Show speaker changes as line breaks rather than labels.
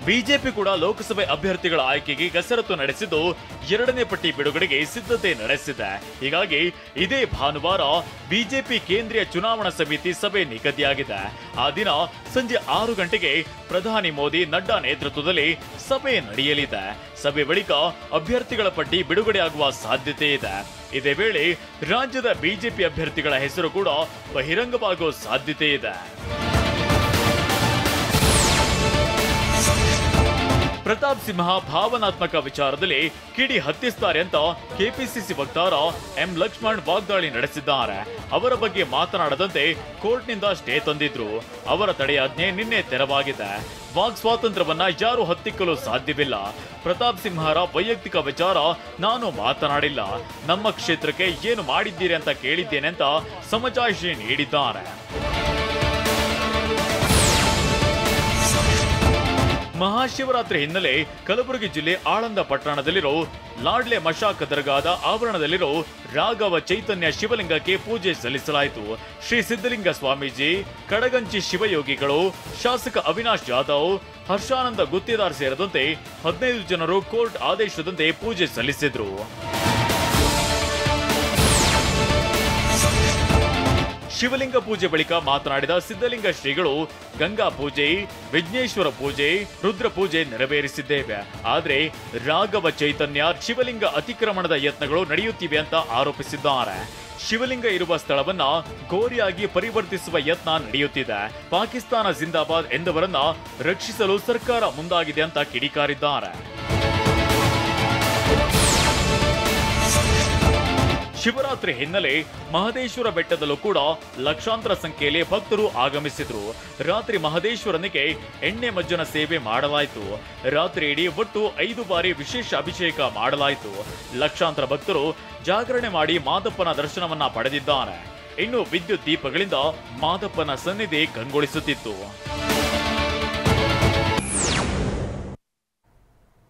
BJP ಕೂಡ ಲೋಕಸಭೆ ಅಭ್ಯರ್ಥಿಗಳ ಆಯ್ಕೆಗೆ ಕಸರತ್ತು ನಡೆಸಿದ್ದು ಎರಡನೇ ಪಟ್ಟಿ ಬಿಡುಗಡೆಗೆ ಸಿದ್ಧತೆ ನಡೆಸಿದೆ. ಹೀಗಾಗಿ ಇದೇ ಭಾನುವಾರ ಬಿಜೆಪಿ ಕೇಂದ್ರೀಯ ಚುನಾವಣಾ ಸಮಿತಿ ಸಭೆ ನಿಗದಿಯಾಗಿದೆ. ಆ ದಿನ ಸಂಜೆ 6 ಗಂಟೆಗೆ ಪ್ರಧಾನಿ ಮೋದಿ ನಡ್ಡಾ ನೇತೃತ್ವದಲ್ಲಿ ಸಭೆ ನಡೆಯಲಿದೆ. ಸಭೆ ಬಳಿಕ ಅಭ್ಯರ್ಥಿಗಳ ಪಟ್ಟಿ ಬಿಡುಗಡೆಯಾಗುವ ಸಾಧ್ಯತೆ ಇದೆ. ಇದೇ ವೇಳೆ ರಾಜ್ಯದ ಬಿಜೆಪಿ ಅಭ್ಯರ್ಥಿಗಳ ಹೆಸರು ಕೂಡ ಬಹಿರಂಗವಾಗುವ ಸಾಧ್ಯತೆ ಇದೆ. ಪ್ರತಾಪ್ ಸಿಂಹ ಭಾವನಾತ್ಮಕ ವಿಚಾರದಲ್ಲಿ ಕಿಡಿ ಹತ್ತಿಸ್ತಾರೆ ಅಂತ ಕೆಪಿಸಿಸಿ ವಕ್ತಾರ ಎಂ ಲಕ್ಷ್ಮಣ್ ವಾಗ್ದಾಳಿ ನಡೆಸಿದ್ದಾರೆ. ಅವರ ಬಗ್ಗೆ ಮಾತನಾಡದಂತೆ ಕೋರ್ಟ್ನಿಂದ ಸ್ಟೇ ತಂದಿದ್ರು. ಅವರ ತಡೆಯಾಜ್ಞೆ ನಿನ್ನೆ ತೆರವಾಗಿದೆ. ವಾಕ್ ಸ್ವಾತಂತ್ರ್ಯವನ್ನ ಯಾರು ಹತ್ತಿಕ್ಕಲು ಸಾಧ್ಯವಿಲ್ಲ. ಪ್ರತಾಪ್ ಸಿಂಹರ ವೈಯಕ್ತಿಕ ವಿಚಾರ ನಾನು ಮಾತನಾಡಿಲ್ಲ. ನಮ್ಮ ಕ್ಷೇತ್ರಕ್ಕೆ ಏನು ಮಾಡಿದ್ದೀರಿ ಅಂತ ಕೇಳಿದ್ದೇನೆ ಅಂತ ಸಮಜಾಯಿಷಿ ನೀಡಿದ್ದಾರೆ. ಮಹಾಶಿವರಾತ್ರಿ ಹಿನ್ನೆಲೆ ಕಲಬುರಗಿ ಜಿಲ್ಲೆ ಆಳಂದ ಪಟ್ಟಣದಲ್ಲಿರೋ ಲಾಡ್ಲೆ ಮಶಾಕ್ ದರ್ಗಾದ ಆವರಣದಲ್ಲಿರೋ ರಾಘವ ಚೈತನ್ಯ ಶಿವಲಿಂಗಕ್ಕೆ ಪೂಜೆ ಸಲ್ಲಿಸಲಾಯಿತು. ಶ್ರೀ ಸಿದ್ದಲಿಂಗ ಸ್ವಾಮೀಜಿ, ಕಡಗಂಚಿ ಶಿವಯೋಗಿಗಳು, ಶಾಸಕ ಅವಿನಾಶ್ ಜಾಧವ್, ಹರ್ಷಾನಂದ ಗುತ್ತೇದಾರ್ ಸೇರಿದಂತೆ 15 ಜನರು ಕೋರ್ಟ್ ಆದೇಶದಂತೆ ಪೂಜೆ ಸಲ್ಲಿಸಿದ್ರು. ಶಿವಲಿಂಗ ಪೂಜೆ ಬಳಿಕ ಮಾತನಾಡಿದ ಸಿದ್ದಲಿಂಗ ಶ್ರೀಗಳು, ಗಂಗಾ ಪೂಜೆ, ವಿಘ್ನೇಶ್ವರ ಪೂಜೆ, ರುದ್ರ ಪೂಜೆ ನೆರವೇರಿಸಿದ್ದೇವೆ. ಆದ್ರೆ ರಾಘವ ಚೈತನ್ಯ ಶಿವಲಿಂಗ ಅತಿಕ್ರಮಣದ ಯತ್ನಗಳು ನಡೆಯುತ್ತಿವೆ ಅಂತ ಆರೋಪಿಸಿದ್ದಾರೆ. ಶಿವಲಿಂಗ ಇರುವ ಸ್ಥಳವನ್ನ ಗೋರಿಯಾಗಿ ಪರಿವರ್ತಿಸುವ ಯತ್ನ ನಡೆಯುತ್ತಿದೆ. ಪಾಕಿಸ್ತಾನ ಜಿಂದಾಬಾದ್ ಎಂದವರನ್ನ ರಕ್ಷಿಸಲು ಸರ್ಕಾರ ಮುಂದಾಗಿದೆ ಅಂತ ಕಿಡಿಕಾರಿದ್ದಾರೆ. ಶಿವರಾತ್ರಿ ಹಿನ್ನೆಲೆ ಮಹದೇಶ್ವರ ಬೆಟ್ಟದಲ್ಲೂ ಕೂಡ ಲಕ್ಷಾಂತರ ಸಂಖ್ಯೆಯಲ್ಲಿ ಭಕ್ತರು ಆಗಮಿಸಿದ್ರು. ರಾತ್ರಿ ಮಹದೇಶ್ವರನಿಗೆ ಎಣ್ಣೆ ಮಜ್ಜನ ಸೇವೆ ಮಾಡಲಾಯಿತು. ರಾತ್ರಿ ಇಡೀ ಒಟ್ಟು 5 ಬಾರಿ ವಿಶೇಷ ಅಭಿಷೇಕ ಮಾಡಲಾಯಿತು. ಲಕ್ಷಾಂತರ ಭಕ್ತರು ಜಾಗರಣೆ ಮಾಡಿ ಮಾದಪ್ಪನ ದರ್ಶನವನ್ನ ಪಡೆದಿದ್ದಾರೆ. ಇನ್ನು ವಿದ್ಯುತ್ ದೀಪಗಳಿಂದ ಮಾದಪ್ಪನ ಸನ್ನಿಧಿ ಕಂಗೊಳಿಸುತ್ತಿತ್ತು.